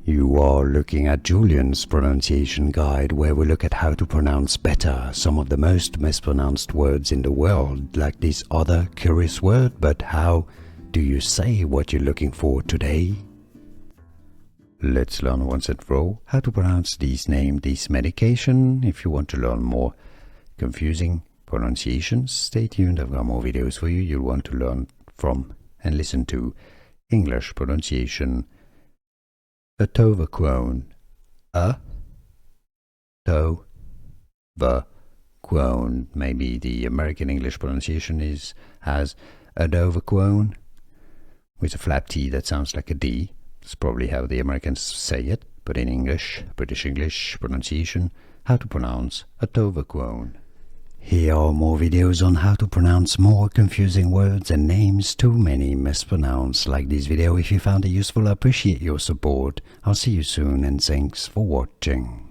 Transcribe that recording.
You are looking at Julian's pronunciation guide, where we look at how to pronounce better some of the most mispronounced words in the world, like this other curious word. But how do you say what you're looking for today? Let's learn once and for all how to pronounce this name, this medication. If you want to learn more confusing pronunciations, stay tuned. I've got more videos for you. You'll want to learn from and listen to English pronunciation. Atovaquone. Atovaquone. Maybe the American English pronunciation has Atovaquone with a flat T that sounds like a D. That's probably how the Americans say it, but in English, British English pronunciation, how to pronounce Atovaquone. Here are more videos on how to pronounce more confusing words and names too many mispronounced. Like this video if you found it useful. I appreciate your support. I'll see you soon and thanks for watching.